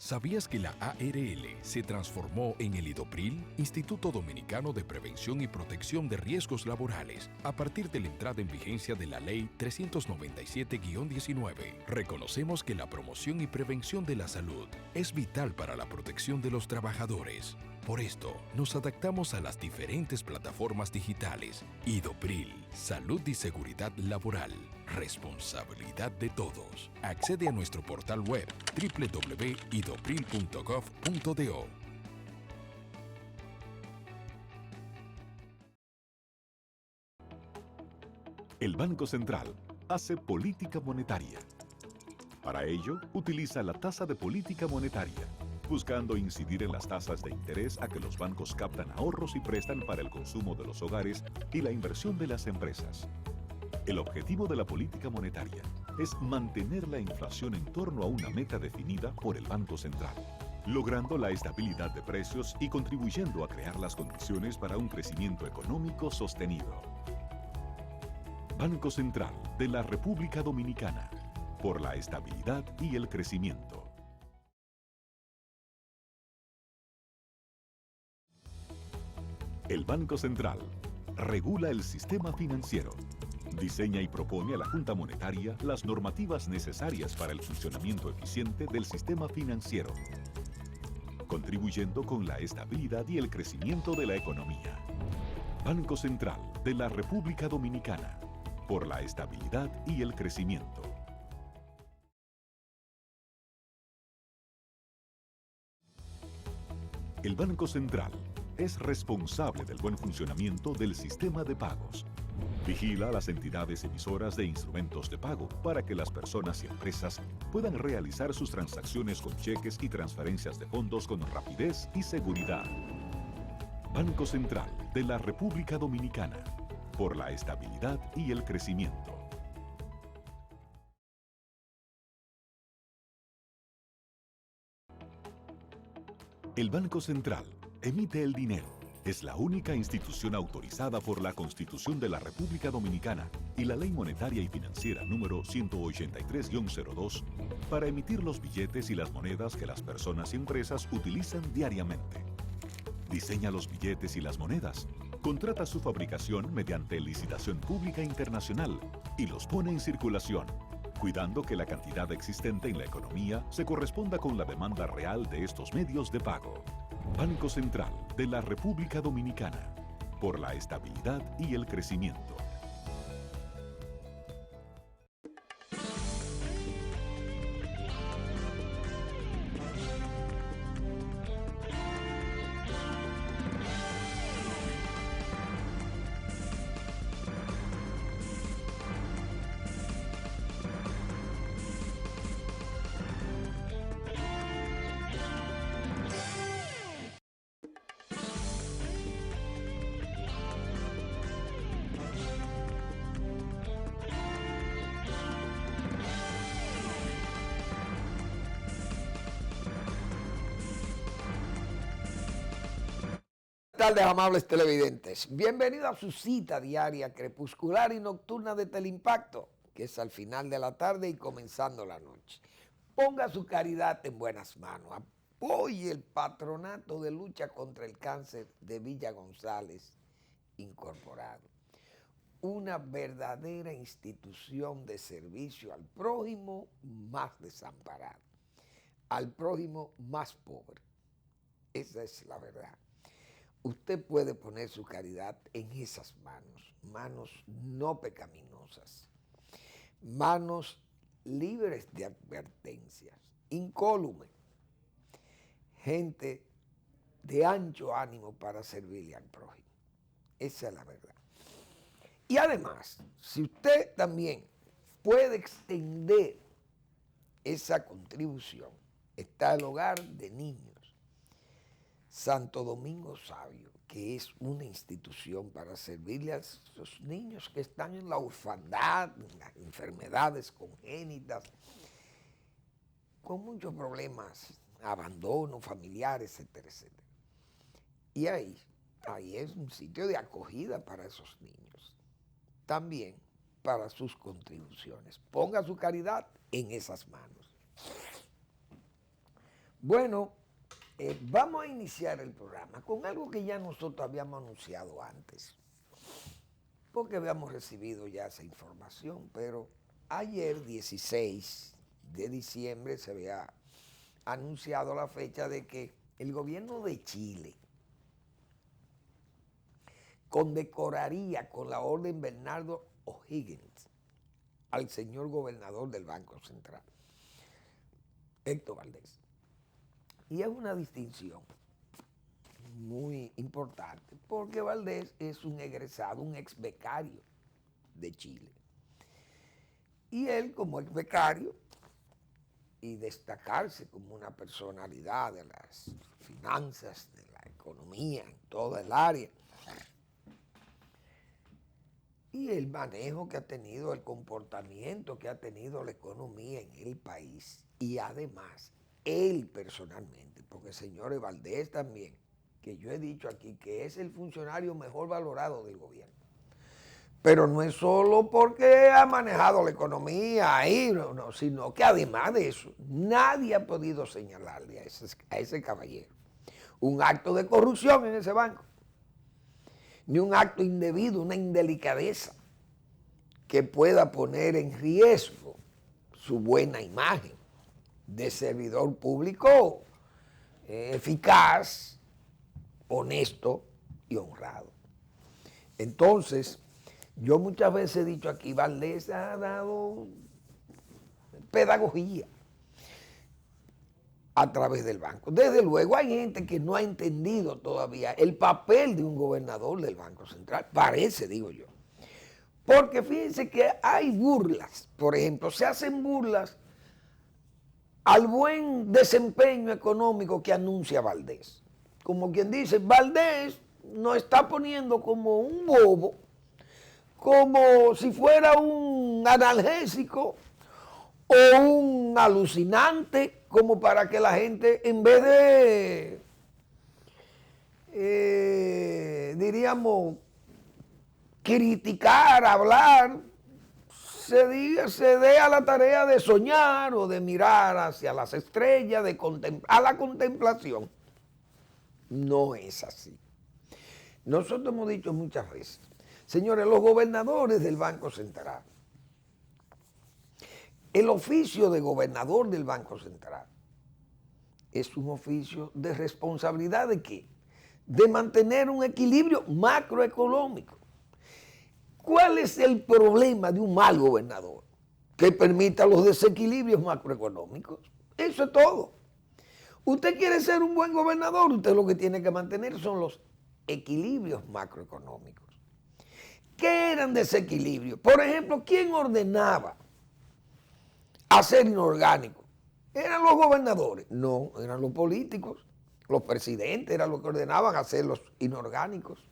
¿Sabías que la ARL se transformó en el IDOPRIL, Instituto Dominicano de Prevención y Protección de Riesgos Laborales, a partir de la entrada en vigencia de la Ley 397-19? Reconocemos que la promoción y prevención de la salud es vital para la protección de los trabajadores. Por esto, nos adaptamos a las diferentes plataformas digitales. IDOPRIL, Salud y Seguridad Laboral. Responsabilidad de todos. Accede a nuestro portal web www.idopril.gov.do. El Banco Central hace política monetaria. Para ello, utiliza la tasa de política monetaria, buscando incidir en las tasas de interés a que los bancos captan ahorros y prestan para el consumo de los hogares y la inversión de las empresas. El objetivo de la política monetaria es mantener la inflación en torno a una meta definida por el Banco Central, logrando la estabilidad de precios y contribuyendo a crear las condiciones para un crecimiento económico sostenido. Banco Central de la República Dominicana, por la estabilidad y el crecimiento. El Banco Central regula el sistema financiero, diseña y propone a la Junta Monetaria las normativas necesarias para el funcionamiento eficiente del sistema financiero, contribuyendo con la estabilidad y el crecimiento de la economía. Banco Central de la República Dominicana, por la estabilidad y el crecimiento. El Banco Central es responsable del buen funcionamiento del sistema de pagos. Vigila a las entidades emisoras de instrumentos de pago para que las personas y empresas puedan realizar sus transacciones con cheques y transferencias de fondos con rapidez y seguridad. Banco Central de la República Dominicana, por la estabilidad y el crecimiento. El Banco Central emite el dinero. Es la única institución autorizada por la Constitución de la República Dominicana y la Ley Monetaria y Financiera número 183-02 para emitir los billetes y las monedas que las personas y empresas utilizan diariamente. Diseña los billetes y las monedas, contrata su fabricación mediante licitación pública internacional y los pone en circulación, cuidando que la cantidad existente en la economía se corresponda con la demanda real de estos medios de pago. Banco Central de la República Dominicana, por la estabilidad y el crecimiento. Buenas tardes, amables televidentes. Bienvenidos a su cita diaria crepuscular y nocturna de Teleimpacto, que es al final de la tarde y comenzando la noche. Ponga su caridad en buenas manos. Apoye el Patronato de Lucha contra el Cáncer de Villa González Incorporado. Una verdadera institución de servicio al prójimo más desamparado, al prójimo más pobre. Esa es la verdad. Usted puede poner su caridad en esas manos, manos no pecaminosas, manos libres de advertencias, incólume, gente de ancho ánimo para servirle al prójimo. Esa es la verdad. Y además, si usted también puede extender esa contribución, está el Hogar de Niños Santo Domingo Sabio, que es una institución para servirle a esos niños que están en la orfandad, en las enfermedades congénitas, con muchos problemas, abandono familiar, etcétera, etcétera. Y ahí es un sitio de acogida para esos niños, también para sus contribuciones. Ponga su caridad en esas manos. Bueno, vamos a iniciar el programa con algo que ya nosotros habíamos anunciado antes, porque habíamos recibido ya esa información, pero ayer 16 de diciembre se había anunciado la fecha de que el gobierno de Chile condecoraría con la orden Bernardo O'Higgins al señor gobernador del Banco Central, Héctor Valdés. Y es una distinción muy importante, porque Valdés es un egresado, un ex becario de Chile. Y él, como ex becario, y destacarse como una personalidad de las finanzas, de la economía, en toda el área, y el manejo que ha tenido, el comportamiento que ha tenido la economía en el país, y además él personalmente, porque señores Valdés también, que yo he dicho aquí que es el funcionario mejor valorado del gobierno, pero no es solo porque ha manejado la economía ahí, no, sino que además de eso, nadie ha podido señalarle a ese caballero un acto de corrupción en ese banco, ni un acto indebido, una indelicadeza que pueda poner en riesgo su buena imagen de servidor público eficaz, honesto y honrado. Entonces, yo muchas veces he dicho aquí, Valdés ha dado pedagogía a través del banco. Desde luego hay gente que no ha entendido todavía el papel de un gobernador del Banco Central, parece, digo yo. Porque fíjense que hay burlas, por ejemplo, se hacen burlas al buen desempeño económico que anuncia Valdés. Como quien dice, Valdés nos está poniendo como un bobo, como si fuera un analgésico o un alucinante, como para que la gente, en vez de, diríamos, criticar, hablar, se dé a la tarea de soñar o de mirar hacia las estrellas, a la contemplación. No es así. Nosotros hemos dicho muchas veces, señores, los gobernadores del Banco Central, el oficio de gobernador del Banco Central es un oficio de responsabilidad ¿de qué? De mantener un equilibrio macroeconómico. ¿Cuál es el problema de un mal gobernador? Que permita los desequilibrios macroeconómicos. Eso es todo. Usted quiere ser un buen gobernador, usted lo que tiene que mantener son los equilibrios macroeconómicos. ¿Qué eran desequilibrios? Por ejemplo, ¿quién ordenaba hacer inorgánico? ¿Eran los gobernadores? No, eran los políticos. Los presidentes eran los que ordenaban hacer los inorgánicos.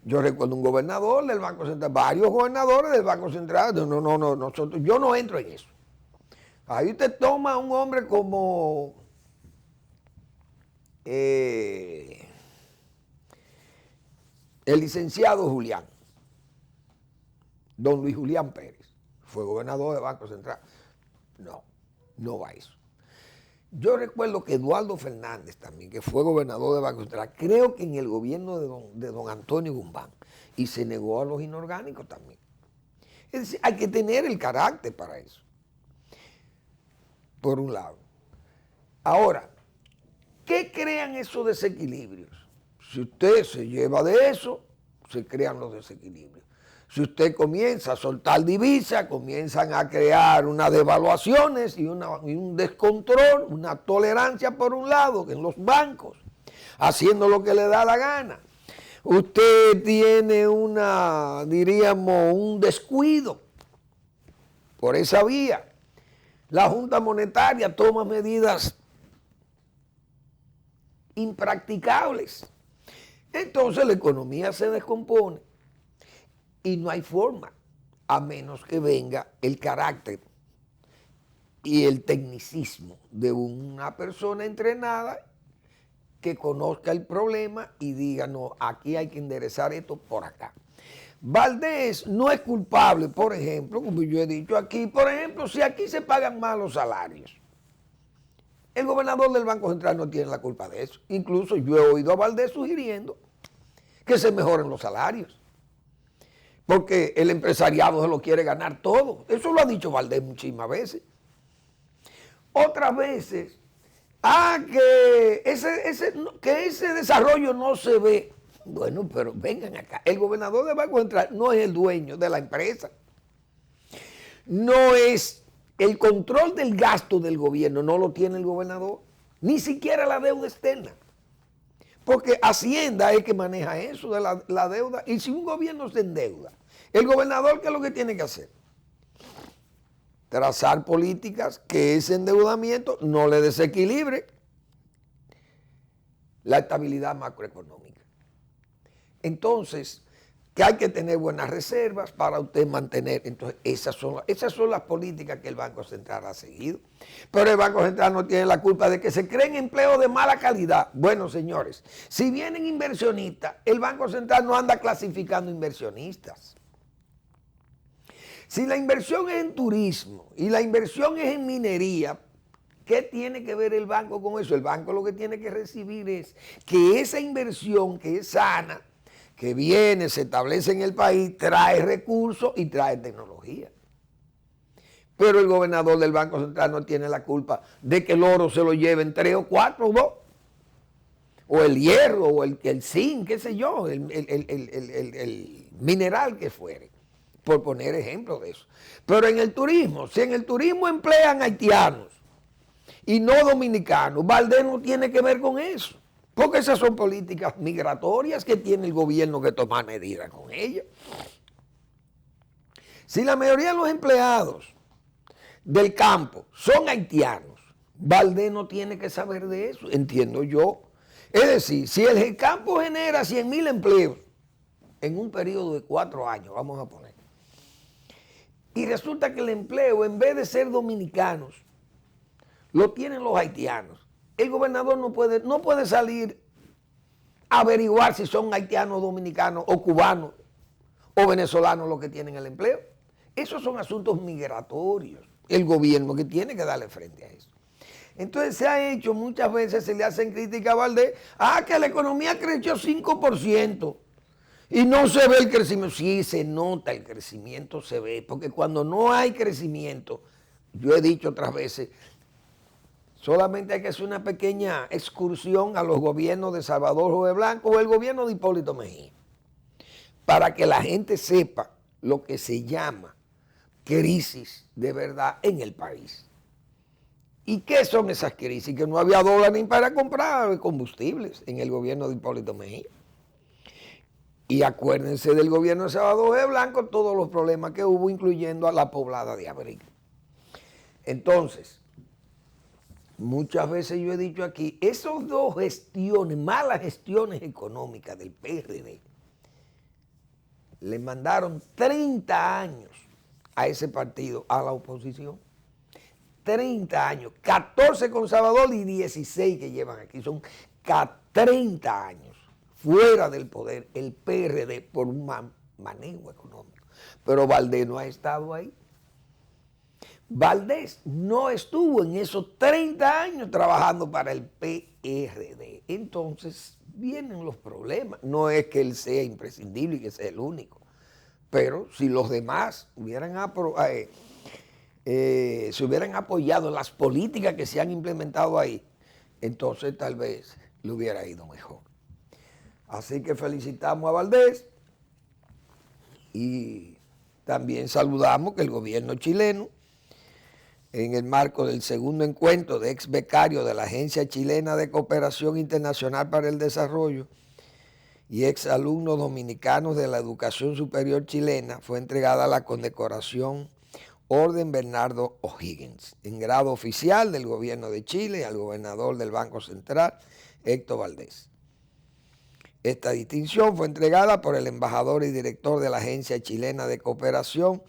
Yo recuerdo un gobernador del Banco Central, varios gobernadores del Banco Central. No, yo no entro en eso. Ahí usted toma a un hombre como el licenciado Julián, don Luis Julián Pérez, fue gobernador del Banco Central. No va a eso. Yo recuerdo que Eduardo Fernández también, que fue gobernador del Banco Central, creo que en el gobierno de don Antonio Guzmán, y se negó a los inorgánicos también. Es decir, hay que tener el carácter para eso, por un lado. Ahora, ¿qué crean esos desequilibrios? Si usted se lleva de eso, se crean los desequilibrios. Si usted comienza a soltar divisas, comienzan a crear unas devaluaciones y un descontrol, una tolerancia por un lado en los bancos, haciendo lo que le da la gana. Usted tiene un descuido por esa vía. La Junta Monetaria toma medidas impracticables. Entonces la economía se descompone. Y no hay forma, a menos que venga el carácter y el tecnicismo de una persona entrenada que conozca el problema y diga, no, aquí hay que enderezar esto por acá. Valdés no es culpable, por ejemplo, como yo he dicho aquí, por ejemplo, si aquí se pagan mal los salarios, El gobernador del Banco Central no tiene la culpa de eso. Incluso yo he oído a Valdés sugiriendo que se mejoren los salarios. Porque el empresariado se lo quiere ganar todo. Eso lo ha dicho Valdés muchísimas veces. Otras veces, que ese desarrollo no se ve. Bueno, pero vengan acá. El gobernador del Banco Central no es el dueño de la empresa. No es el control del gasto del gobierno, no lo tiene el gobernador. Ni siquiera la deuda externa. Porque Hacienda es que maneja eso de la deuda. Y si un gobierno se endeuda, el gobernador, ¿qué es lo que tiene que hacer? Trazar políticas que ese endeudamiento no le desequilibre la estabilidad macroeconómica. Entonces, que hay que tener buenas reservas para usted mantener. Entonces, esas son las políticas que el Banco Central ha seguido. Pero el Banco Central no tiene la culpa de que se creen empleos de mala calidad. Bueno, señores, si vienen inversionistas, el Banco Central no anda clasificando inversionistas. Si la inversión es en turismo y la inversión es en minería, ¿qué tiene que ver el banco con eso? El banco lo que tiene que recibir es que esa inversión que es sana, que viene, se establece en el país, trae recursos y trae tecnología. Pero el gobernador del Banco Central no tiene la culpa de que el oro se lo lleven 3 o 4 o 2. O el hierro, o el zinc, qué sé yo, el mineral que fuere. Por poner ejemplo de eso. Pero en el turismo, si en el turismo emplean haitianos y no dominicanos, Valdés no tiene que ver con eso. Porque esas son políticas migratorias que tiene el gobierno que tomar medidas con ellas. Si la mayoría de los empleados del campo son haitianos, Valdés no tiene que saber de eso, entiendo yo. Es decir, si el campo genera 100,000 empleos en un periodo de 4 años, vamos a poner, y resulta que el empleo, en vez de ser dominicanos, lo tienen los haitianos. El gobernador no puede salir a averiguar si son haitianos, dominicanos o cubanos o venezolanos los que tienen el empleo. Esos son asuntos migratorios. El gobierno que tiene que darle frente a eso. Entonces se ha hecho, muchas veces se le hacen críticas a Valdés, que la economía creció 5%. Y no se ve el crecimiento. Sí, se nota el crecimiento, se ve. Porque cuando no hay crecimiento, yo he dicho otras veces, solamente hay que hacer una pequeña excursión a los gobiernos de Salvador Jorge Blanco o el gobierno de Hipólito Mejía, para que la gente sepa lo que se llama crisis de verdad en el país. ¿Y qué son esas crisis? Que no había dólar ni para comprar combustibles en el gobierno de Hipólito Mejía. Y acuérdense del gobierno de Salvador Jorge Blanco, todos los problemas que hubo, incluyendo a la poblada de Abril. Entonces, muchas veces yo he dicho aquí, esas 2 gestiones, malas gestiones económicas del PRD, le mandaron 30 años a ese partido, a la oposición. 30 años, 14 con Salvador y 16 que llevan aquí, son 30 años. Fuera del poder, el PRD por un manejo económico. Pero Valdés no ha estado ahí. Valdés no estuvo en esos 30 años trabajando para el PRD. Entonces vienen los problemas. No es que él sea imprescindible y que sea el único. Pero si los demás se hubieran apoyado en las políticas que se han implementado ahí, entonces tal vez le hubiera ido mejor. Así que felicitamos a Valdés y también saludamos que el gobierno chileno, en el marco del segundo encuentro de ex becarios de la Agencia Chilena de Cooperación Internacional para el Desarrollo y ex alumnos dominicanos de la educación superior chilena, fue entregada la condecoración Orden Bernardo O'Higgins, en grado oficial del gobierno de Chile, al gobernador del Banco Central, Héctor Valdés. Esta distinción fue entregada por el embajador y director de la Agencia Chilena de Cooperación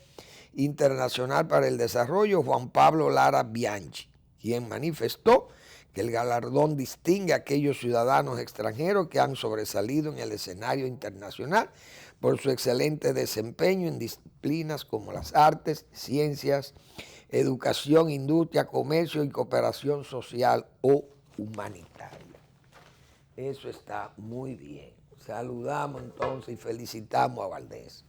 Internacional para el Desarrollo, Juan Pablo Lara Bianchi, quien manifestó que el galardón distingue a aquellos ciudadanos extranjeros que han sobresalido en el escenario internacional por su excelente desempeño en disciplinas como las artes, ciencias, educación, industria, comercio y cooperación social o humanitaria. Eso está muy bien. Saludamos entonces y felicitamos a Valdés.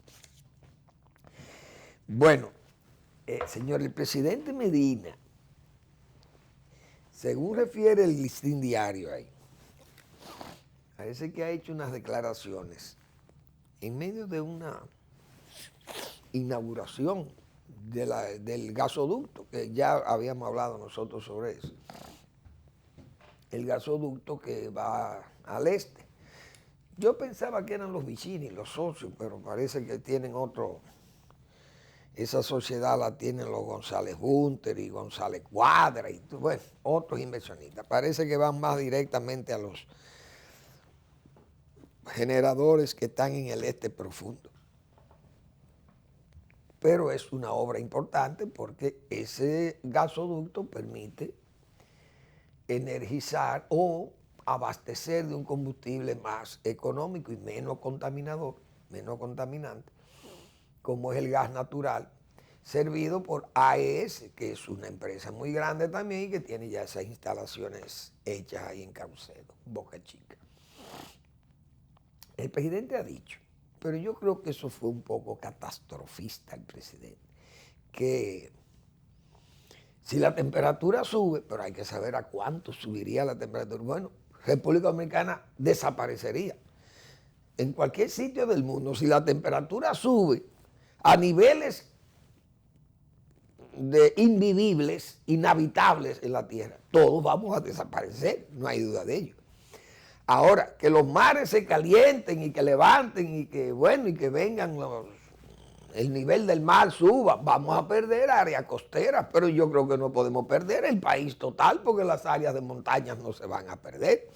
Bueno, señor, el presidente Medina, según refiere el Listín Diario ahí, parece que ha hecho unas declaraciones en medio de una inauguración del gasoducto, que ya habíamos hablado nosotros sobre eso. El gasoducto que va al este. Yo pensaba que eran los Vicini, los socios, pero parece que tienen otro. Esa sociedad la tienen los González Bunter y González Cuadra y bueno, otros inversionistas. Parece que van más directamente a los generadores que están en el este profundo. Pero es una obra importante porque ese gasoducto permite energizar o abastecer de un combustible más económico y menos contaminador, menos contaminante, como es el gas natural, servido por AES, que es una empresa muy grande también y que tiene ya esas instalaciones hechas ahí en Caucedo, Boca Chica. El presidente ha dicho, pero yo creo que eso fue un poco catastrofista el presidente, que si la temperatura sube, pero hay que saber a cuánto subiría la temperatura. Bueno, República Dominicana desaparecería. En cualquier sitio del mundo, si la temperatura sube a niveles de invivibles, inhabitables en la tierra, todos vamos a desaparecer, no hay duda de ello. Ahora, que los mares se calienten y que levanten y que, bueno, y que vengan el nivel del mar suba, vamos a perder áreas costeras, pero yo creo que no podemos perder el país total porque las áreas de montañas no se van a perder.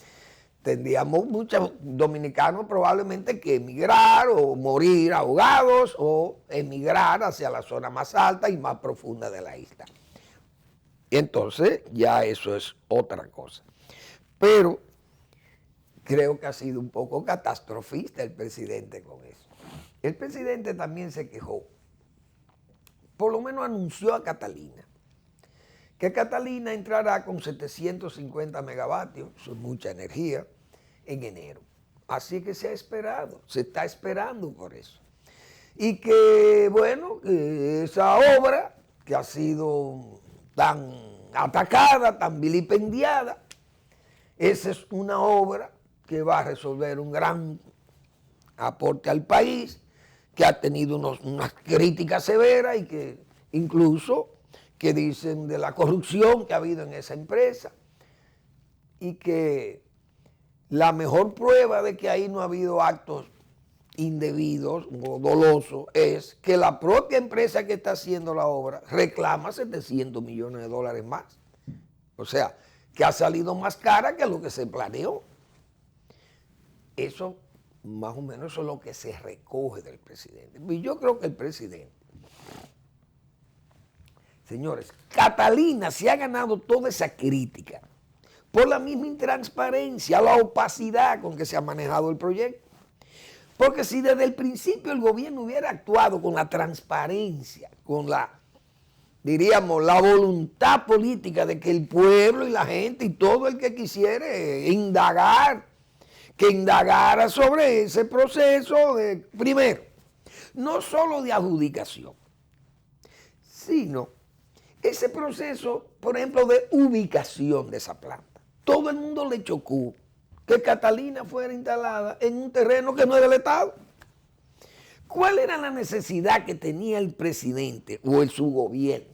Tendríamos muchos dominicanos probablemente que emigrar o morir ahogados o emigrar hacia la zona más alta y más profunda de la isla. Y entonces ya eso es otra cosa. Pero creo que ha sido un poco catastrofista el presidente con eso. El presidente también se quejó, por lo menos anunció a Catalina, que Catalina entrará con 750 megavatios, eso es mucha energía, en enero. Así que se ha esperado, se está esperando por eso. Y que, bueno, que esa obra que ha sido tan atacada, tan vilipendiada, esa es una obra que va a resolver un gran aporte al país, que ha tenido unas críticas severas y que incluso que dicen de la corrupción que ha habido en esa empresa y que la mejor prueba de que ahí no ha habido actos indebidos o dolosos es que la propia empresa que está haciendo la obra reclama 700 millones de dólares más. O sea, que ha salido más cara que lo que se planeó. Eso, más o menos, eso es lo que se recoge del presidente. Y yo creo que el presidente, señores, Catalina se ha ganado toda esa crítica por la misma intransparencia, la opacidad con que se ha manejado el proyecto. Porque si desde el principio el gobierno hubiera actuado con la transparencia, con la, diríamos, la voluntad política de que el pueblo y la gente y todo el que quisiera indagar, que indagara sobre ese proceso de, primero, no solo de adjudicación, sino ese proceso, por ejemplo, de ubicación de esa planta. Todo el mundo le chocó que Catalina fuera instalada en un terreno que no es del Estado. ¿Cuál era la necesidad que tenía el presidente o su gobierno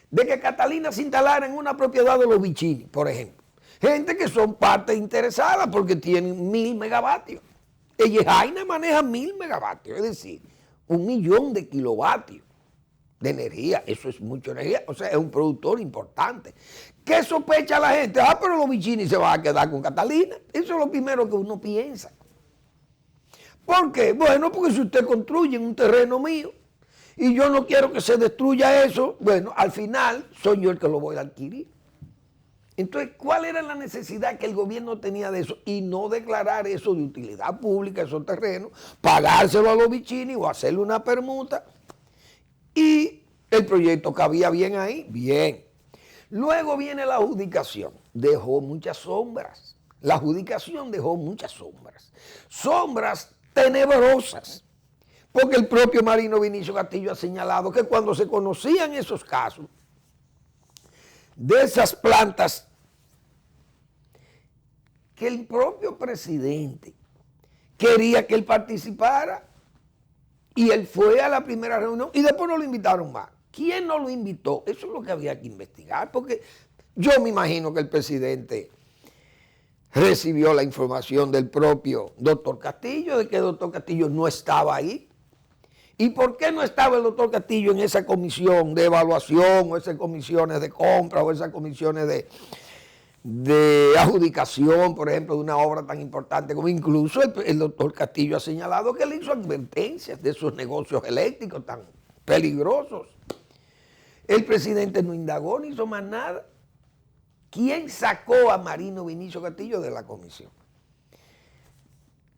de que Catalina se instalara en una propiedad de los Vicini, por ejemplo? Gente que son parte interesada porque tienen 1000 megavatios. Jaina maneja 1000 megavatios, es decir, 1.000.000 de kilovatios de energía. Eso es mucha energía, o sea, es un productor importante. ¿Qué sospecha la gente? Ah, pero los Vicini se van a quedar con Catalina. Eso es lo primero que uno piensa. ¿Por qué? Bueno, porque si usted construye en un terreno mío y yo no quiero que se destruya eso, bueno, al final soy yo el que lo voy a adquirir. Entonces, ¿cuál era la necesidad que el gobierno tenía de eso? Y no declarar eso de utilidad pública, esos terrenos, pagárselo a los Vicini o hacerle una permuta y El proyecto cabía bien ahí, bien. Luego viene la adjudicación, dejó muchas sombras. La adjudicación dejó muchas sombras. Sombras tenebrosas. Porque el propio Marino Vinicio Castillo ha señalado que cuando se conocían esos casos de esas plantas, que el propio presidente quería que él participara y él fue a la primera reunión y después no lo invitaron más. ¿Quién no lo invitó? Eso es lo que había que investigar, porque yo me imagino que el presidente recibió la información del propio doctor Castillo, de que el doctor Castillo no estaba ahí. ¿Y por qué no estaba el doctor Castillo en esa comisión de evaluación, o esas comisiones de compra, o esas comisiones de adjudicación, por ejemplo, de una obra tan importante como incluso el doctor Castillo ha señalado que le hizo advertencias de esos negocios eléctricos tan peligrosos? El presidente no indagó ni hizo más nada. ¿Quién sacó a Marino Vinicio Castillo de la comisión?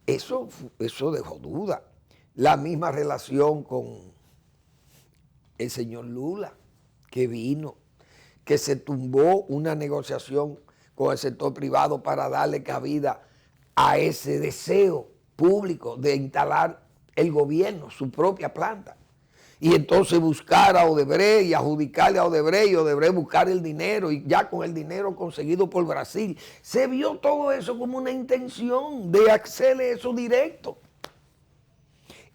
Eso dejó duda. La misma relación con el señor Lula, que vino, que se tumbó una negociación con el sector privado para darle cabida a ese deseo público de instalar el gobierno, su propia planta. Y entonces buscar a Odebrecht y adjudicarle a Odebrecht y Odebrecht buscar el dinero y ya con el dinero conseguido por Brasil. Se vio todo eso como una intención de hacerle eso directo.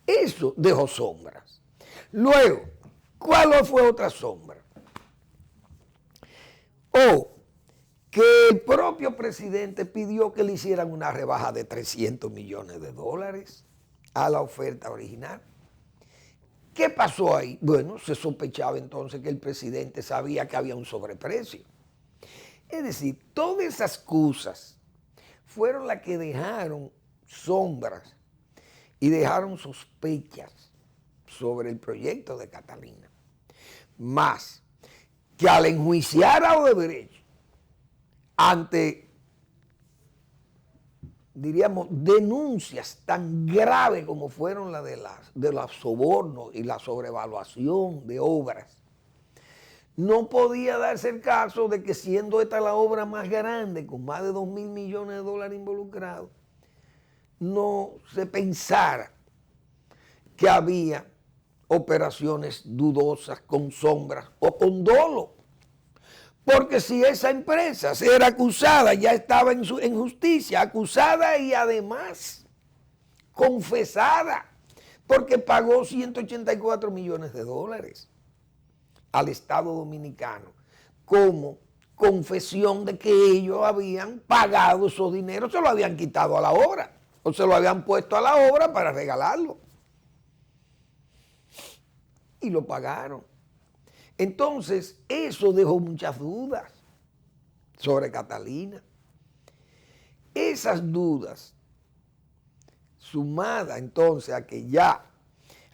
Eso dejó sombras. Luego, ¿cuál fue otra sombra? Que el propio presidente pidió que le hicieran una rebaja de $300 millones a la oferta original. ¿Qué pasó ahí? Bueno, se sospechaba entonces que el presidente sabía que había un sobreprecio. Es decir, todas esas cosas fueron las que dejaron sombras y dejaron sospechas sobre el proyecto de Catalina. Más que al enjuiciar a Odebrecht ante, diríamos, denuncias tan graves como fueron las de los sobornos y la sobrevaluación de obras, no podía darse el caso de que siendo esta la obra más grande, con más de $2.000 millones involucrados, no se pensara que había operaciones dudosas, con sombras o con dolo. Porque si esa empresa era acusada, ya estaba en justicia, acusada y además confesada, porque pagó $184 millones al Estado Dominicano como confesión de que ellos habían pagado esos dineros, se lo habían quitado a la obra o se lo habían puesto a la obra para regalarlo. Y lo pagaron. Entonces, eso dejó muchas dudas sobre Catalina. Esas dudas, sumadas entonces a que ya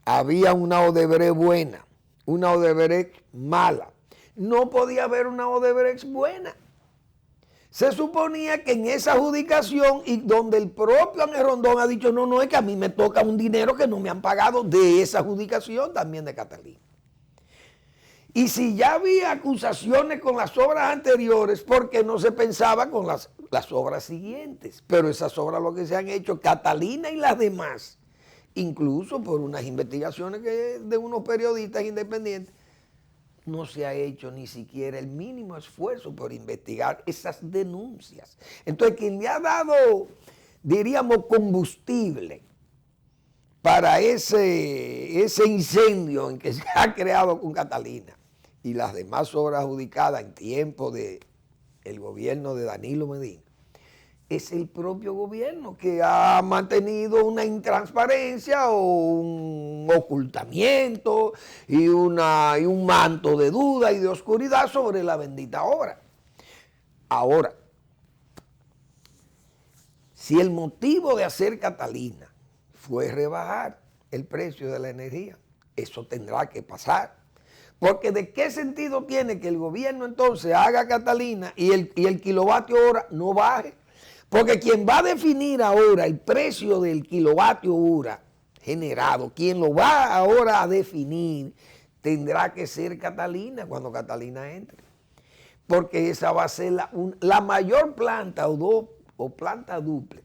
había una Odebrecht buena, una Odebrecht mala, no podía haber una Odebrecht buena. Se suponía que en esa adjudicación, y donde el propio Ángel Rondón ha dicho, no, es que a mí me toca un dinero que no me han pagado de esa adjudicación también de Catalina. Y si ya había acusaciones con las obras anteriores, ¿por qué no se pensaba con las obras siguientes? Pero esas obras lo que se han hecho, Catalina y las demás, incluso por unas investigaciones de unos periodistas independientes, no se ha hecho ni siquiera el mínimo esfuerzo por investigar esas denuncias. Entonces, quien le ha dado, diríamos, combustible para ese incendio en que se ha creado con Catalina y las demás obras adjudicadas en tiempo del gobierno de Danilo Medina, es el propio gobierno que ha mantenido una intransparencia o un ocultamiento y un manto de duda y de oscuridad sobre la bendita obra. Ahora, si el motivo de hacer Catalina fue rebajar el precio de la energía, eso tendrá que pasar. Porque ¿de qué sentido tiene que el gobierno entonces haga Catalina y el kilovatio hora no baje? Porque quien va a definir ahora el precio del kilovatio hora generado, quien lo va ahora a definir tendrá que ser Catalina cuando Catalina entre. Porque esa va a ser la mayor planta o planta dúplex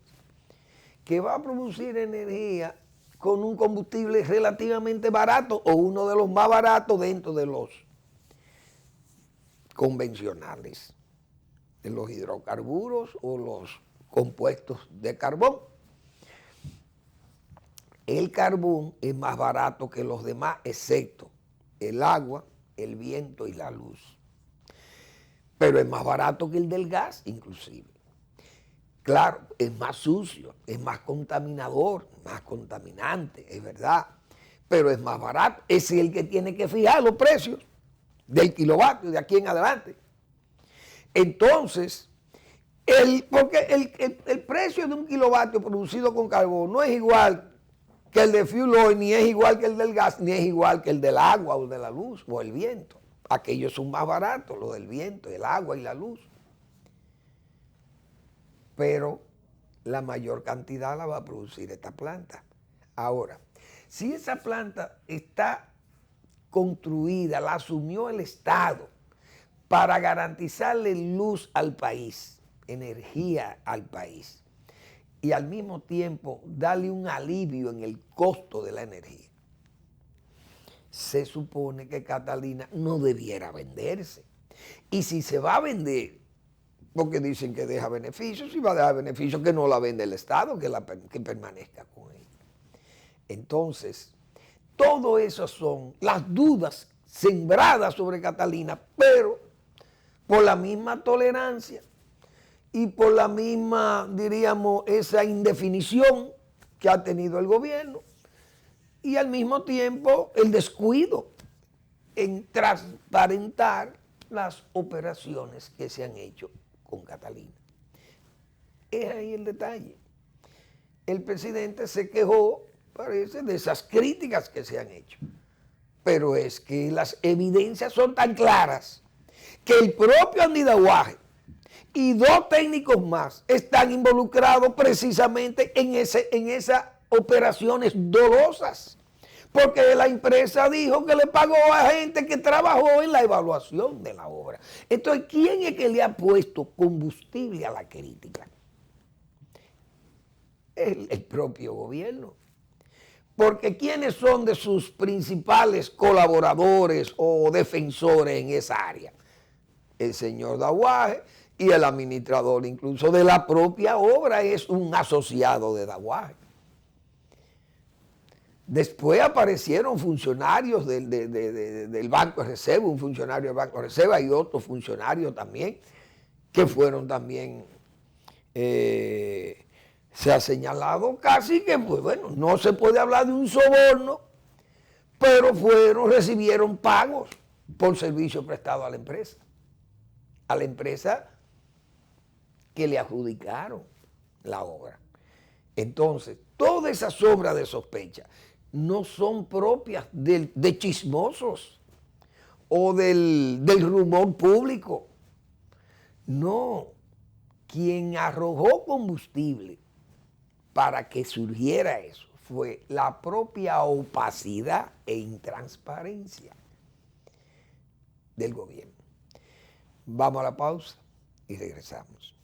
que va a producir energía con un combustible relativamente barato o uno de los más baratos dentro de los convencionales, de los hidrocarburos o los compuestos de carbón. El carbón es más barato que los demás, excepto el agua, el viento y la luz. Pero es más barato que el del gas, inclusive. Claro, es más sucio, es más contaminador, más contaminante, es verdad. Pero es más barato. Es el que tiene que fijar los precios del kilovatio de aquí en adelante. Entonces, porque el precio de un kilovatio producido con carbón no es igual que el de fuel oil, ni es igual que el del gas, ni es igual que el del agua o de la luz o el viento. Aquellos son más baratos, los del viento, el agua y la luz. Pero la mayor cantidad la va a producir esta planta. Ahora, si esa planta está construida, la asumió el Estado para garantizarle luz al país, energía al país, y al mismo tiempo darle un alivio en el costo de la energía, se supone que Catalina no debiera venderse. Y si se va a vender, porque dicen que deja beneficios, si va a dejar beneficios, que no la vende el Estado, que permanezca con él. Entonces, todo eso son las dudas sembradas sobre Catalina, pero por la misma tolerancia y por la misma, diríamos, esa indefinición que ha tenido el gobierno y al mismo tiempo el descuido en transparentar las operaciones que se han hecho con Catalina. Es ahí el detalle. El presidente se quejó, parece, de esas críticas que se han hecho, pero es que las evidencias son tan claras que el propio Andy Daguaje y dos técnicos más están involucrados precisamente en esas operaciones dolosas, porque la empresa dijo que le pagó a gente que trabajó en la evaluación de la obra. Entonces, ¿quién es que le ha puesto combustible a la crítica? El propio gobierno. Porque ¿quiénes son de sus principales colaboradores o defensores en esa área? El señor Daguaje y el administrador incluso de la propia obra es un asociado de Daguaje. Después aparecieron funcionarios del Banco de Reserva, un funcionario del Banco de Reserva y otro funcionario también, que fueron también, se ha señalado casi que, pues bueno, no se puede hablar de un soborno, pero recibieron pagos por servicio prestado a la empresa que le adjudicaron la obra. Entonces, todas esas sombras de sospecha no son propias de chismosos o del rumor público. No, quien arrojó combustible para que surgiera eso fue la propia opacidad e intransparencia del gobierno. Vamos a la pausa y regresamos.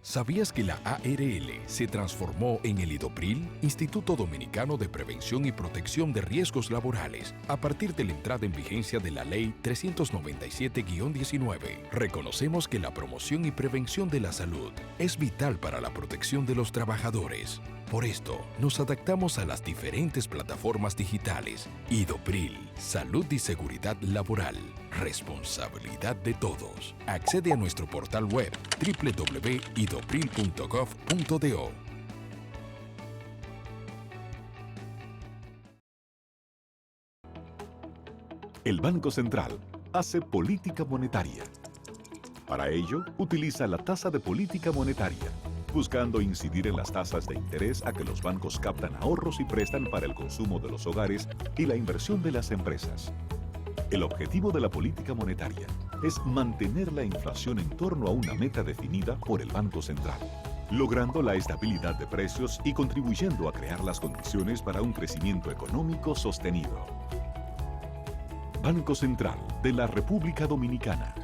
¿Sabías que la ARL se transformó en el IDOPRIL, Instituto Dominicano de Prevención y Protección de Riesgos Laborales, a partir de la entrada en vigencia de la Ley 397-19? Reconocemos que la promoción y prevención de la salud es vital para la protección de los trabajadores. Por esto, nos adaptamos a las diferentes plataformas digitales. IDOPRIL, Salud y Seguridad Laboral, responsabilidad de todos. Accede a nuestro portal web www.idopril.gov.do. El Banco Central hace política monetaria. Para ello, utiliza la tasa de política monetaria, buscando incidir en las tasas de interés a que los bancos captan ahorros y prestan para el consumo de los hogares y la inversión de las empresas. El objetivo de la política monetaria es mantener la inflación en torno a una meta definida por el Banco Central, logrando la estabilidad de precios y contribuyendo a crear las condiciones para un crecimiento económico sostenido. Banco Central de la República Dominicana,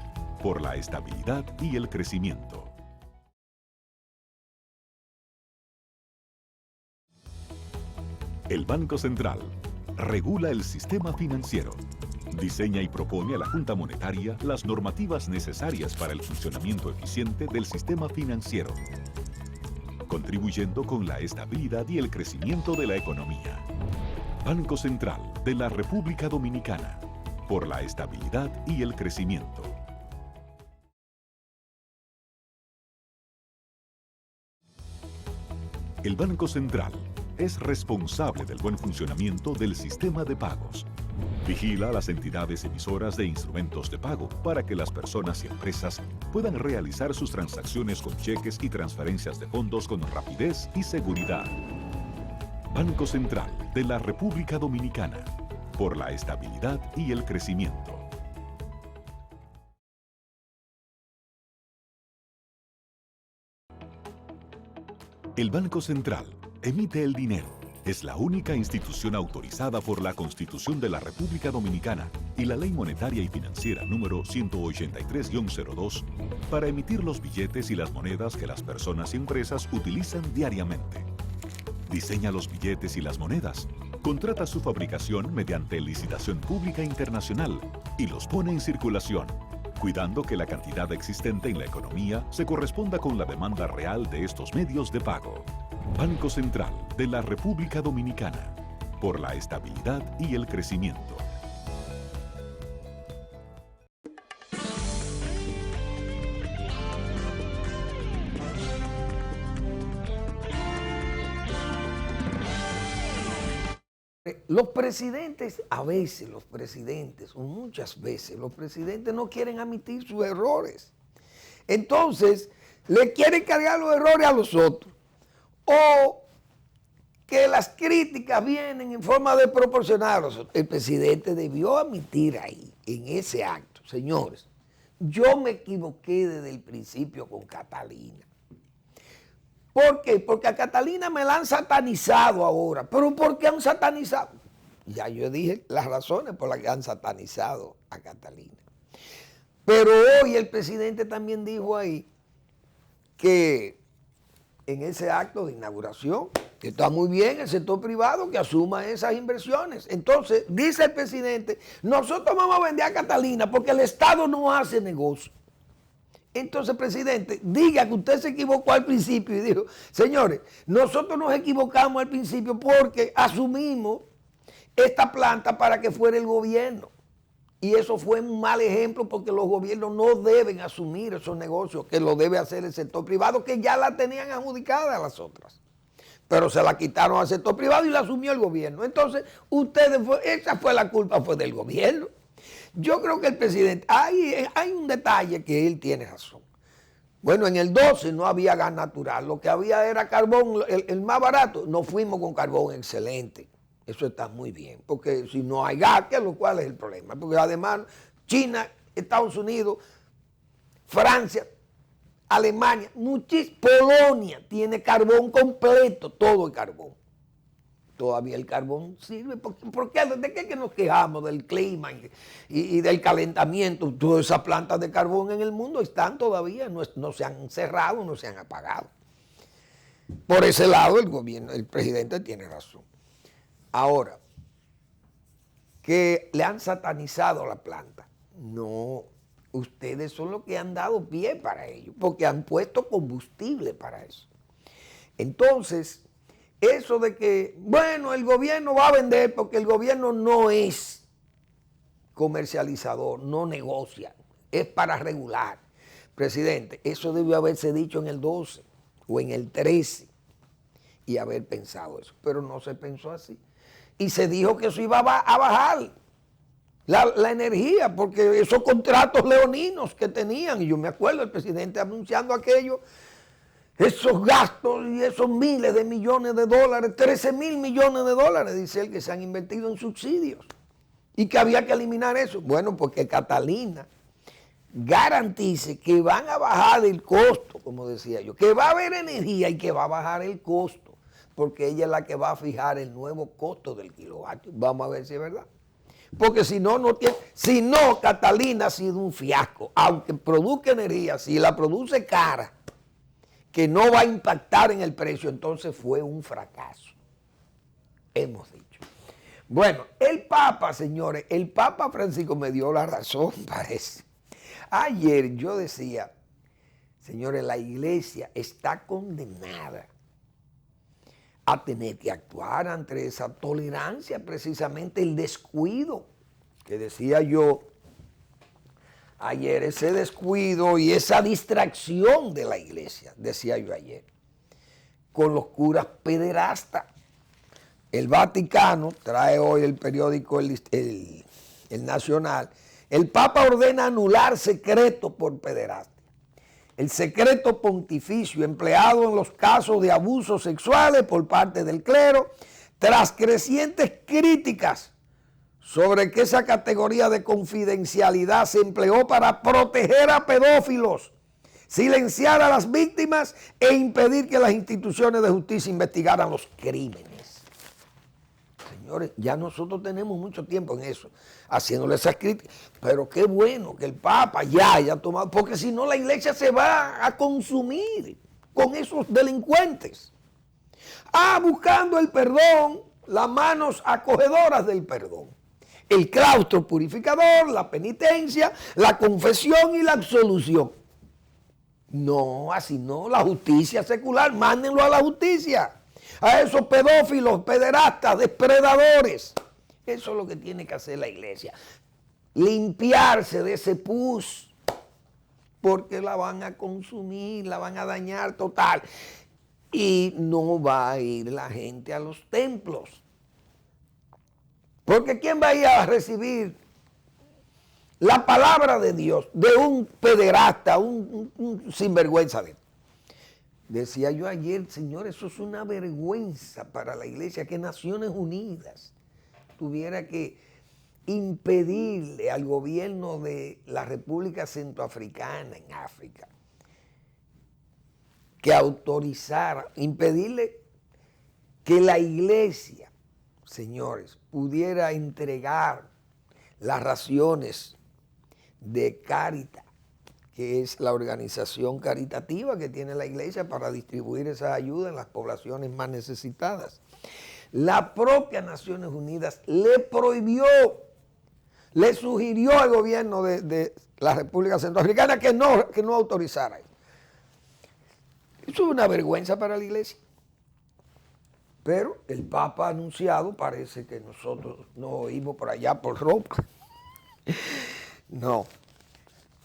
por la estabilidad y el crecimiento. El Banco Central regula el sistema financiero, diseña y propone a la Junta Monetaria las normativas necesarias para el funcionamiento eficiente del sistema financiero, contribuyendo con la estabilidad y el crecimiento de la economía. Banco Central de la República Dominicana, por la estabilidad y el crecimiento. El Banco Central es responsable del buen funcionamiento del sistema de pagos. Vigila a las entidades emisoras de instrumentos de pago para que las personas y empresas puedan realizar sus transacciones con cheques y transferencias de fondos con rapidez y seguridad. Banco Central de la República Dominicana, por la estabilidad y el crecimiento. El Banco Central emite el dinero. Es la única institución autorizada por la Constitución de la República Dominicana y la Ley Monetaria y Financiera número 183-02 para emitir los billetes y las monedas que las personas y empresas utilizan diariamente. Diseña los billetes y las monedas, contrata su fabricación mediante licitación pública internacional y los pone en circulación, cuidando que la cantidad existente en la economía se corresponda con la demanda real de estos medios de pago. Banco Central de la República Dominicana, por la estabilidad y el crecimiento. Los presidentes, o muchas veces, los presidentes no quieren admitir sus errores. Entonces, le quieren cargar los errores a los otros. O que las críticas vienen en forma de proporcionarlos. El presidente debió admitir ahí, en ese acto, señores, yo me equivoqué desde el principio con Catalina. ¿Por qué? Porque a Catalina me la han satanizado ahora. ¿Pero por qué han satanizado? Ya yo dije las razones por las que han satanizado a Catalina. Pero hoy el presidente también dijo ahí que en ese acto de inauguración, que está muy bien el sector privado que asuma esas inversiones. Entonces, dice el presidente, nosotros vamos a vender a Catalina porque el Estado no hace negocio. Entonces, presidente, diga que usted se equivocó al principio y dijo, señores, nosotros nos equivocamos al principio porque asumimos esta planta para que fuera el gobierno. Y eso fue un mal ejemplo porque los gobiernos no deben asumir esos negocios, que lo debe hacer el sector privado, que ya la tenían adjudicada a las otras. Pero se la quitaron al sector privado y la asumió el gobierno. Entonces, esa fue la culpa, fue del gobierno. Yo creo que el presidente, hay un detalle que él tiene razón. Bueno, en el 12 no había gas natural, lo que había era carbón, el más barato. Nos fuimos con carbón excelente. Eso está muy bien, porque si no hay gas, ¿cuál es el problema? Porque además China, Estados Unidos, Francia, Alemania, Polonia tiene carbón completo, todo el carbón. Todavía el carbón sirve. ¿Por qué? ¿De qué que nos quejamos? Del clima y del calentamiento. Todas esas plantas de carbón en el mundo están todavía, no se han cerrado, no se han apagado. Por ese lado el gobierno, el presidente tiene razón. Ahora, que le han satanizado la planta. No, ustedes son los que han dado pie para ello, porque han puesto combustible para eso. Entonces, eso de que, bueno, el gobierno va a vender porque el gobierno no es comercializador, no negocia, es para regular. Presidente, eso debió haberse dicho en el 12 o en el 13 y haber pensado eso, pero no se pensó así. Y se dijo que eso iba a bajar. la energía, porque esos contratos leoninos que tenían, y yo me acuerdo el presidente anunciando aquello, esos gastos y esos miles de millones de dólares, 13,000 millones de dólares, dice él, que se han invertido en subsidios y que había que eliminar eso. Bueno, porque Catalina garantice que van a bajar el costo, como decía yo, que va a haber energía y que va a bajar el costo, porque ella es la que va a fijar el nuevo costo del kilovatio. Vamos a ver si es verdad. Porque si no, si no, Catalina ha sido un fiasco. Aunque produzca energía, si la produce cara, que no va a impactar en el precio, entonces fue un fracaso. Hemos dicho. Bueno, el Papa, señores, el Papa Francisco me dio la razón, parece. Ayer yo decía, señores, la iglesia está condenada a tener que actuar ante esa tolerancia, precisamente el descuido, que decía yo ayer, ese descuido y esa distracción de la iglesia, decía yo ayer, con los curas pederastas. El Vaticano, trae hoy el periódico el Nacional, el Papa ordena anular secreto por pederastia. El secreto pontificio empleado en los casos de abusos sexuales por parte del clero, tras crecientes críticas sobre que esa categoría de confidencialidad se empleó para proteger a pedófilos, silenciar a las víctimas e impedir que las instituciones de justicia investigaran los crímenes. Señores, ya nosotros tenemos mucho tiempo en eso, haciéndole esas críticas, pero qué bueno que el Papa ya haya tomado, porque si no la iglesia se va a consumir con esos delincuentes. Buscando el perdón, las manos acogedoras del perdón, el claustro purificador, la penitencia, la confesión y la absolución. No, así no, la justicia secular, mándenlo a la justicia. A esos pedófilos, pederastas, depredadores. Eso es lo que tiene que hacer la iglesia. Limpiarse de ese pus, porque la van a consumir, la van a dañar total. Y no va a ir la gente a los templos. Porque ¿quién va a ir a recibir la palabra de Dios de un pederasta, un sinvergüenza de él? Decía yo ayer, señor, eso es una vergüenza para la iglesia, que Naciones Unidas tuviera que impedirle al gobierno de la República Centroafricana en África que autorizara, impedirle que la iglesia, señores, pudiera entregar las raciones de Cáritas, que es la organización caritativa que tiene la iglesia para distribuir esa ayuda en las poblaciones más necesitadas. La propia Naciones Unidas le prohibió, le sugirió al gobierno de la República Centroafricana que no autorizara. Eso es una vergüenza para la iglesia. Pero el Papa ha anunciado, parece que nosotros nos oímos por allá por Roma. No.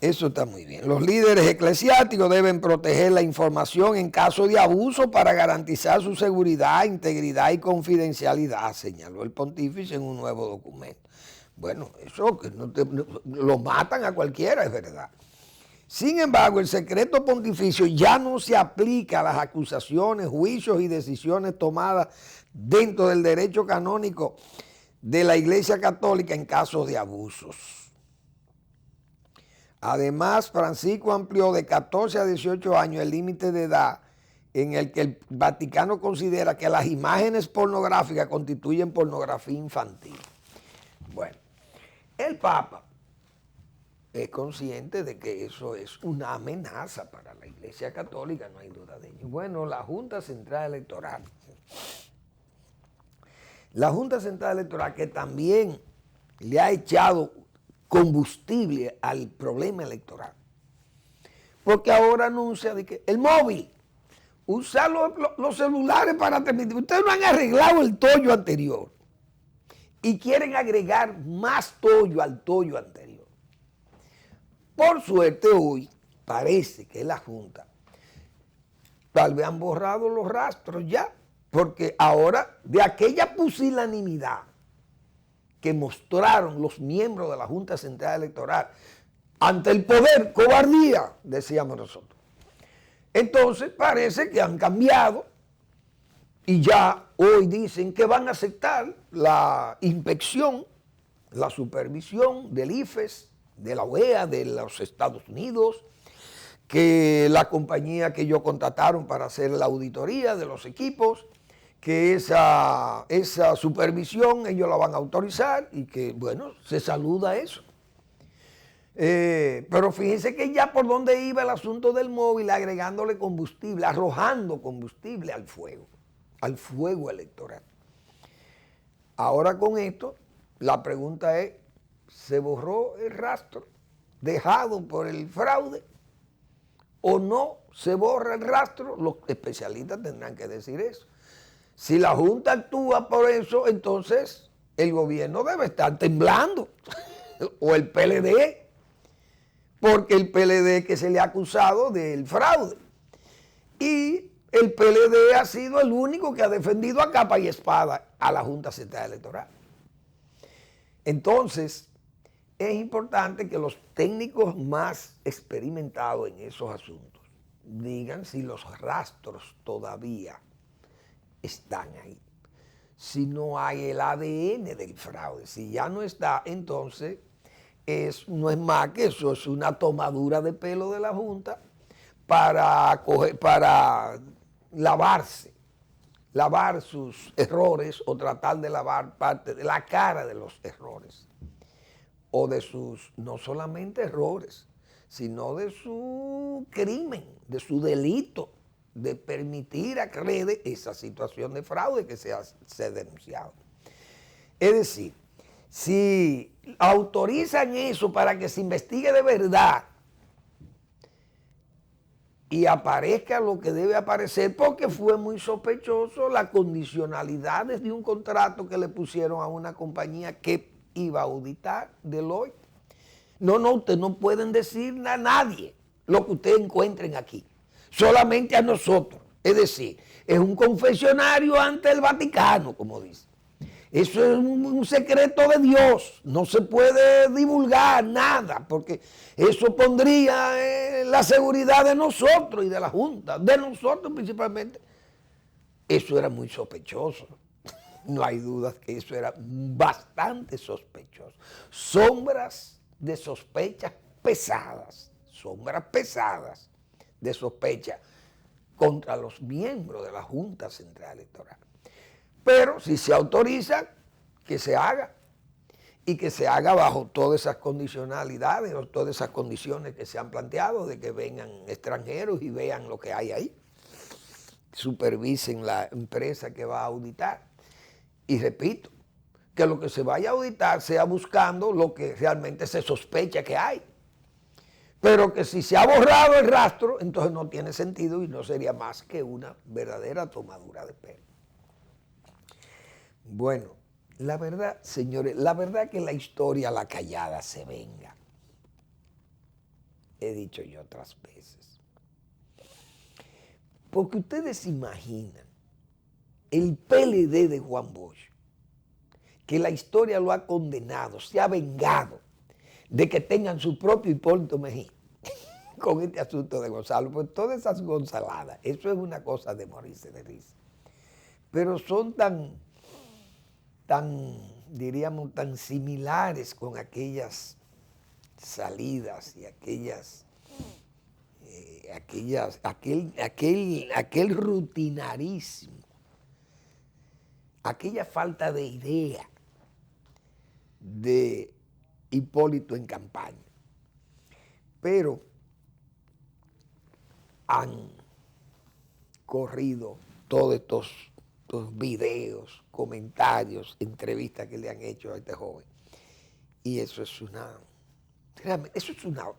Eso está muy bien. Los líderes eclesiásticos deben proteger la información en caso de abuso para garantizar su seguridad, integridad y confidencialidad, señaló el pontífice en un nuevo documento. Bueno, eso que lo matan a cualquiera, es verdad. Sin embargo, el secreto pontificio ya no se aplica a las acusaciones, juicios y decisiones tomadas dentro del derecho canónico de la Iglesia Católica en casos de abusos. Además, Francisco amplió de 14 a 18 años el límite de edad en el que el Vaticano considera que las imágenes pornográficas constituyen pornografía infantil. Bueno, el Papa es consciente de que eso es una amenaza para la Iglesia Católica, no hay duda de ello. Bueno, la Junta Central Electoral. La Junta Central Electoral, que también le ha echado combustible al problema electoral, porque ahora anuncia de que el móvil, usar los celulares para transmitir. Ustedes no han arreglado el tollo anterior y quieren agregar más tollo al tollo anterior. Por suerte hoy parece que la Junta tal vez han borrado los rastros ya, porque ahora de aquella pusilanimidad que mostraron los miembros de la Junta Central Electoral ante el poder, cobardía, decíamos nosotros. Entonces parece que han cambiado y ya hoy dicen que van a aceptar la inspección, la supervisión del IFES, de la OEA, de los Estados Unidos, que la compañía que ellos contrataron para hacer la auditoría de los equipos, que esa supervisión ellos la van a autorizar y que, bueno, se saluda eso. Pero fíjense que ya por donde iba el asunto del móvil, agregándole combustible, arrojando combustible al fuego electoral. Ahora con esto, la pregunta es, ¿se borró el rastro dejado por el fraude o no se borra el rastro? Los especialistas tendrán que decir eso. Si la Junta actúa por eso, entonces el gobierno debe estar temblando, o el PLD, porque el PLD que se le ha acusado del fraude. Y el PLD ha sido el único que ha defendido a capa y espada a la Junta Central Electoral. Entonces, es importante que los técnicos más experimentados en esos asuntos digan si los rastros todavía están ahí. Si no hay el ADN del fraude, si ya no está, entonces no es más que eso, es una tomadura de pelo de la Junta para lavar sus errores o tratar de lavar parte de la cara de los errores o de sus, no solamente errores, sino de su crimen, de su delito de permitir a CREDE esa situación de fraude que se ha denunciado. Es decir, si autorizan eso para que se investigue de verdad y aparezca lo que debe aparecer, porque fue muy sospechoso las condicionalidades de un contrato que le pusieron a una compañía que iba a auditar Deloitte. No, ustedes no pueden decir a nadie lo que ustedes encuentren aquí, solamente a nosotros. Es decir, es un confesionario ante el Vaticano, como dice. Eso es un secreto de Dios, no se puede divulgar nada, porque eso pondría la seguridad de nosotros y de la Junta, de nosotros principalmente. Eso era muy sospechoso, no hay dudas que eso era bastante sospechoso. Sombras de sospechas pesadas, de sospecha contra los miembros de la Junta Central Electoral. Pero si se autoriza, que se haga, y que se haga bajo todas esas condicionalidades o todas esas condiciones que se han planteado de que vengan extranjeros y vean lo que hay ahí, supervisen la empresa que va a auditar. Y repito, que lo que se vaya a auditar sea buscando lo que realmente se sospecha que hay. Pero que si se ha borrado el rastro, entonces no tiene sentido y no sería más que una verdadera tomadura de pelo. Bueno, la verdad, señores, la verdad que la historia, la callada, se venga. He dicho yo otras veces. Porque ustedes imaginan el PLD de Juan Bosch, que la historia lo ha condenado, se ha vengado de que tengan su propio Hipólito Mejía con este asunto de Gonzalo. Pues todas esas gonzaladas, eso es una cosa de morirse de risa. Pero son diríamos, tan similares con aquellas salidas y aquel rutinarismo, aquella falta de idea de Hipólito en campaña. Pero han corrido todos estos videos, comentarios, entrevistas que le han hecho a este joven. Y eso es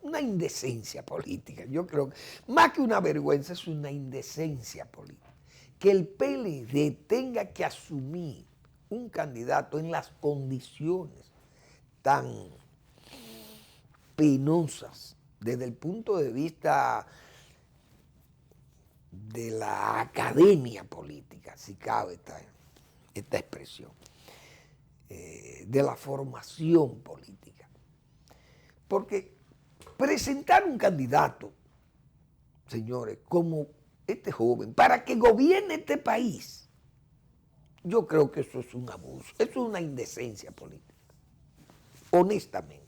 una indecencia política. Yo creo que más que una vergüenza, es una indecencia política. Que el PLD tenga que asumir un candidato en las condiciones tan penosas desde el punto de vista de la academia política, si cabe esta expresión, de la formación política. Porque presentar un candidato, señores, como este joven, para que gobierne este país, yo creo que eso es un abuso, eso es una indecencia política, honestamente.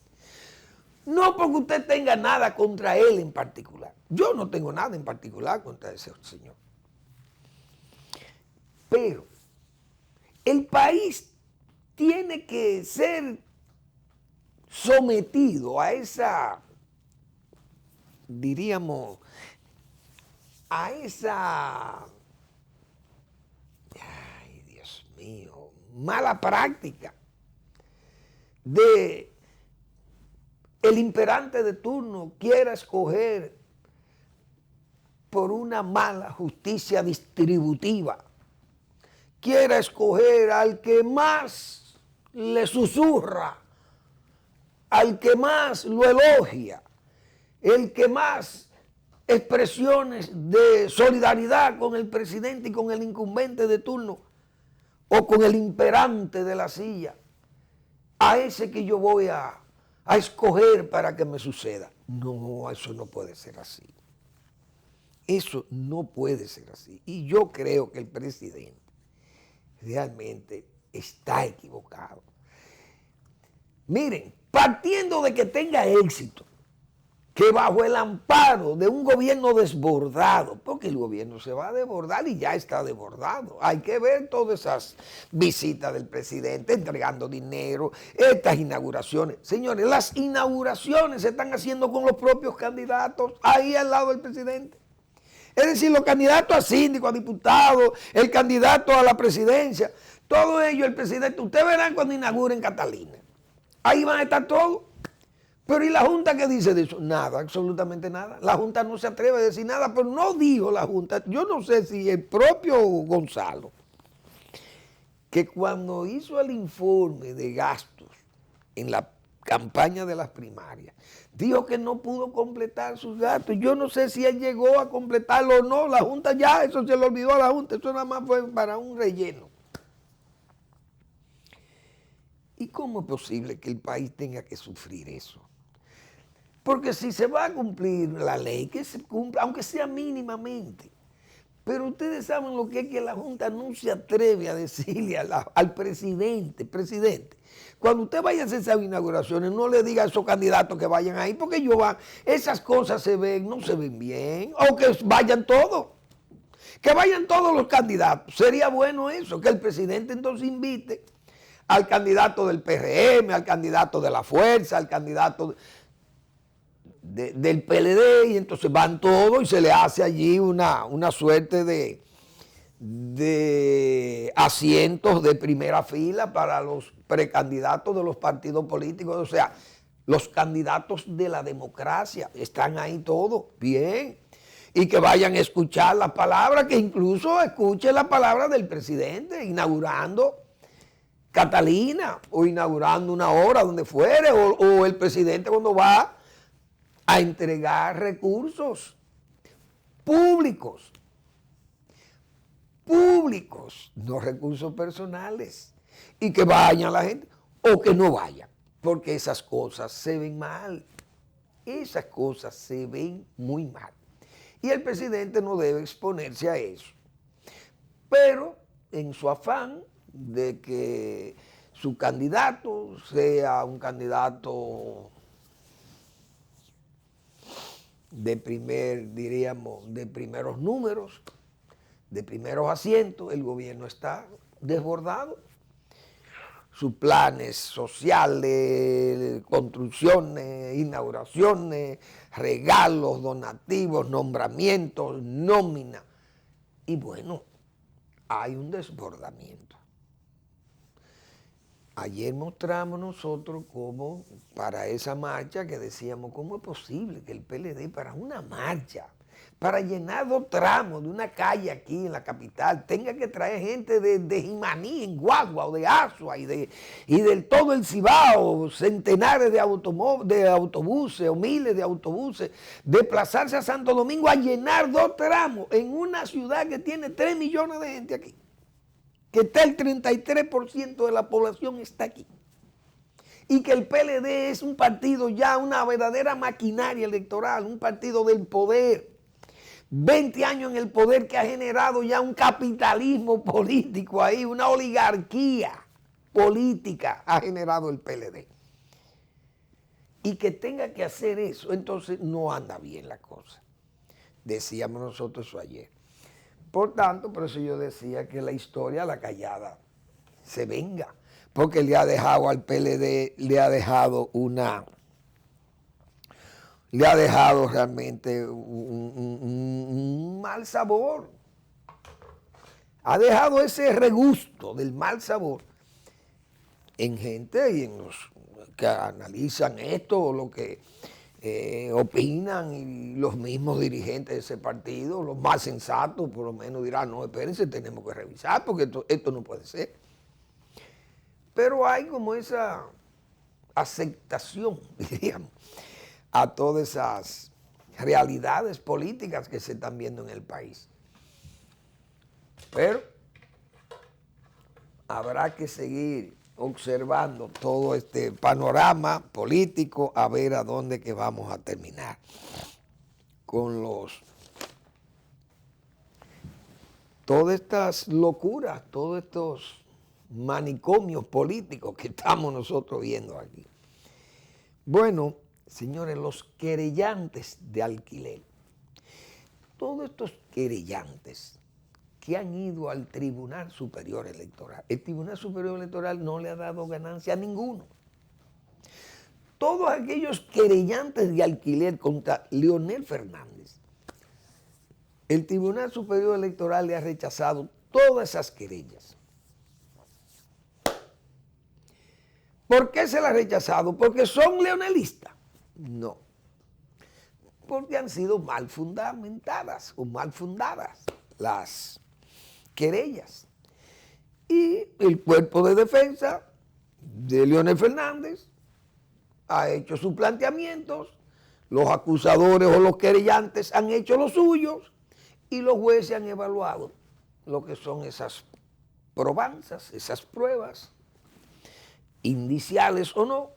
No porque usted tenga nada contra él en particular. Yo no tengo nada en particular contra ese señor. Pero el país tiene que ser sometido a esa, diríamos, a esa, ay Dios mío, mala práctica de el imperante de turno quiera escoger por una mala justicia distributiva, quiera escoger al que más le susurra, al que más lo elogia, el que más expresiones de solidaridad con el presidente y con el incumbente de turno o con el imperante de la silla, a ese que yo voy a escoger para que me suceda. No, eso no puede ser así. Eso no puede ser así. Y yo creo que el presidente realmente está equivocado. Miren, partiendo de que tenga éxito, que bajo el amparo de un gobierno desbordado, porque el gobierno se va a desbordar y ya está desbordado. Hay que ver todas esas visitas del presidente entregando dinero, estas inauguraciones. Señores, las inauguraciones se están haciendo con los propios candidatos ahí al lado del presidente. Es decir, los candidatos a síndico, a diputado, el candidato a la presidencia, todo ello el presidente. Ustedes verán cuando inauguren Catalina. Ahí van a estar todos. Pero ¿y la Junta qué dice de eso? Nada, absolutamente nada. La Junta no se atreve a decir nada, pero no dijo la Junta. Yo no sé si el propio Gonzalo, que cuando hizo el informe de gastos en la campaña de las primarias, dijo que no pudo completar sus gastos. Yo no sé si él llegó a completarlo o no. La Junta ya, eso se le olvidó a la Junta. Eso nada más fue para un relleno. ¿Y cómo es posible que el país tenga que sufrir eso? Porque si se va a cumplir la ley, que se cumpla, aunque sea mínimamente. Pero ustedes saben lo que es que la Junta no se atreve a decirle al presidente, cuando usted vaya a hacer esas inauguraciones, no le diga a esos candidatos que vayan ahí, porque esas cosas no se ven bien, o que vayan todos. Que vayan todos los candidatos. Sería bueno eso, que el presidente entonces invite al candidato del PRM, al candidato de la Fuerza, al candidato del PLD, y entonces van todos y se le hace allí una suerte de asientos de primera fila para los precandidatos de los partidos políticos. O sea, los candidatos de la democracia están ahí todos, bien. Y que vayan a escuchar las palabras, que incluso escuchen la palabra del presidente inaugurando Catalina o inaugurando una obra donde fuere, o el presidente cuando va a entregar recursos públicos, no recursos personales, y que vaya la gente o que no vaya, porque esas cosas se ven mal, esas cosas se ven muy mal, y el presidente no debe exponerse a eso, pero en su afán de que su candidato sea un candidato de primeros números, de primeros asientos, el gobierno está desbordado. Sus planes sociales, construcciones, inauguraciones, regalos, donativos, nombramientos, nómina. Y bueno, hay un desbordamiento. Ayer mostramos nosotros cómo para esa marcha que decíamos, ¿cómo es posible que el PLD para una marcha, para llenar 2 tramos de una calle aquí en la capital, tenga que traer gente de Jimaní, en Guagua o de Azua y del todo el Cibao, centenares de autobuses o miles de autobuses, desplazarse a Santo Domingo a llenar 2 tramos en una ciudad que tiene 3 millones de gente aquí? que está el 33% de la población está aquí. Y que el PLD es un partido ya, una verdadera maquinaria electoral, un partido del poder. 20 años en el poder que ha generado ya un capitalismo político ahí, una oligarquía política ha generado el PLD. Y que tenga que hacer eso, entonces no anda bien la cosa. Decíamos nosotros eso ayer. Por tanto, por eso yo decía que la historia, la callada, se venga. Porque le ha dejado al PLD, le ha dejado realmente un mal sabor. Ha dejado ese regusto del mal sabor en gente y en los que analizan esto, lo que opinan, y los mismos dirigentes de ese partido, los más sensatos por lo menos dirán, no, espérense, tenemos que revisar porque esto no puede ser. Pero hay como esa aceptación, diríamos, a todas esas realidades políticas que se están viendo en el país. Pero habrá que seguir observando todo este panorama político a ver a dónde que vamos a terminar con todas estas locuras, todos estos manicomios políticos que estamos nosotros viendo aquí. Bueno, señores, los querellantes de alquiler, todos estos querellantes que han ido al Tribunal Superior Electoral, el Tribunal Superior Electoral no le ha dado ganancia a ninguno. Todos aquellos querellantes de alquiler contra Leonel Fernández, el Tribunal Superior Electoral le ha rechazado todas esas querellas. ¿Por qué se las ha rechazado? ¿Porque son leonelistas? No. Porque han sido mal fundamentadas o mal fundadas las querellas. Y el cuerpo de defensa de Leonel Fernández ha hecho sus planteamientos, los acusadores o los querellantes han hecho los suyos y los jueces han evaluado lo que son esas probanzas, esas pruebas, indiciales o no,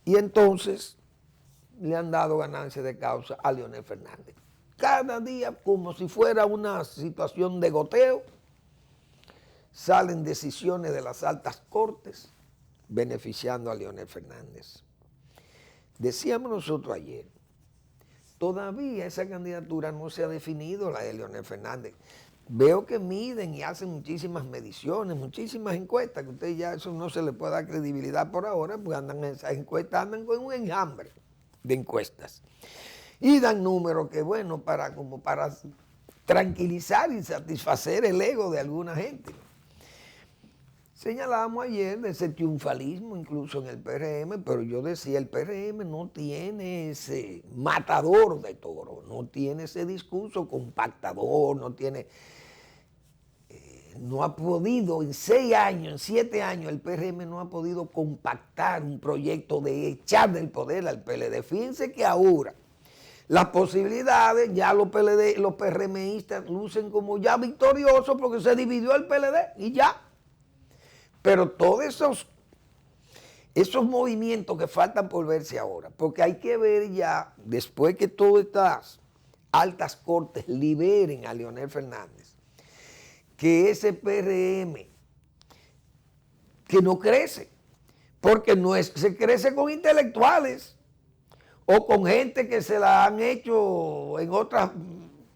y entonces le han dado ganancia de causa a Leonel Fernández. Cada día, como si fuera una situación de goteo, salen decisiones de las altas cortes beneficiando a Leonel Fernández. Decíamos nosotros ayer, todavía esa candidatura no se ha definido, la de Leonel Fernández. Veo que miden y hacen muchísimas mediciones, muchísimas encuestas, que a usted ya eso no se le puede dar credibilidad por ahora, porque andan en esas encuestas, andan con un enjambre de encuestas. Y dan números que, bueno, como para tranquilizar y satisfacer el ego de alguna gente. Señalábamos ayer de ese triunfalismo incluso en el PRM, pero yo decía, el PRM no tiene ese matador de toro, no tiene ese discurso compactador, no ha podido en 6 años, en 7 años, el PRM no ha podido compactar un proyecto de echar del poder al PLD. Fíjense que ahora las posibilidades, ya los PRMistas lucen como ya victoriosos porque se dividió el PLD y ya. Pero todos esos movimientos que faltan por verse ahora, porque hay que ver ya, después que todas estas altas cortes liberen a Leonel Fernández, que ese PRM, que no crece, porque se crece con intelectuales o con gente que se la han hecho en otras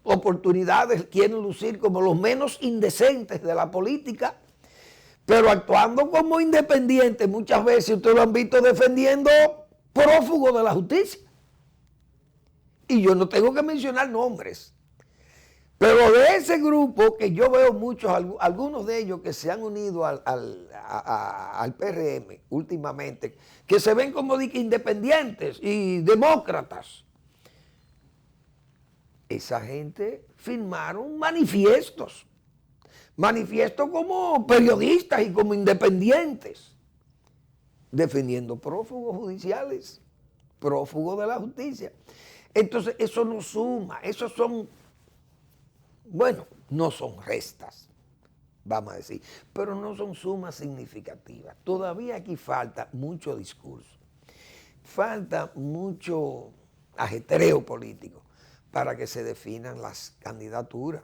oportunidades, quieren lucir como los menos indecentes de la política, pero actuando como independientes, muchas veces ustedes lo han visto defendiendo prófugos de la justicia. Y yo no tengo que mencionar nombres. Pero de ese grupo que yo veo muchos, algunos de ellos que se han unido al PRM últimamente, que se ven como independientes y demócratas, esa gente firmaron manifiestos como periodistas y como independientes, defendiendo prófugos judiciales, prófugos de la justicia. Entonces eso no suma, esos son, bueno, no son restas. vamos a decir, pero no son sumas significativas. Todavía aquí falta mucho discurso, falta mucho ajetreo político para que se definan las candidaturas.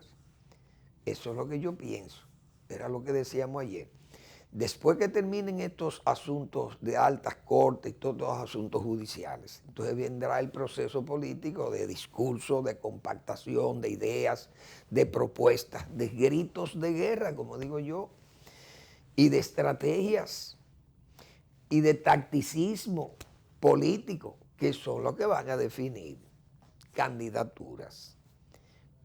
Eso es lo que yo pienso, era lo que decíamos ayer. Después que terminen estos asuntos de altas cortes y todos los asuntos judiciales, entonces vendrá el proceso político de discurso, de compactación, de ideas, de propuestas, de gritos de guerra, como digo yo, y de estrategias y de tacticismo político, que son los que van a definir candidaturas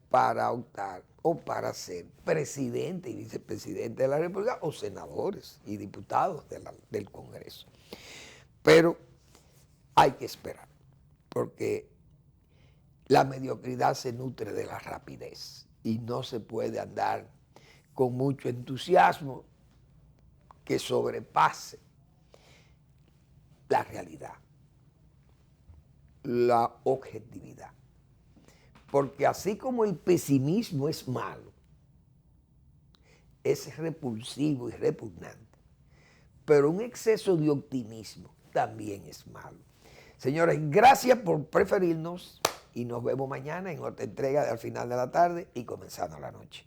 para optar o para ser presidente y vicepresidente de la República o senadores y diputados del Congreso. Pero hay que esperar, porque la mediocridad se nutre de la rapidez y no se puede andar con mucho entusiasmo que sobrepase la realidad, la objetividad. Porque así como el pesimismo es malo, es repulsivo y repugnante, pero un exceso de optimismo también es malo. Señores, gracias por preferirnos y nos vemos mañana en otra entrega de Al Final de la Tarde y comenzando la noche.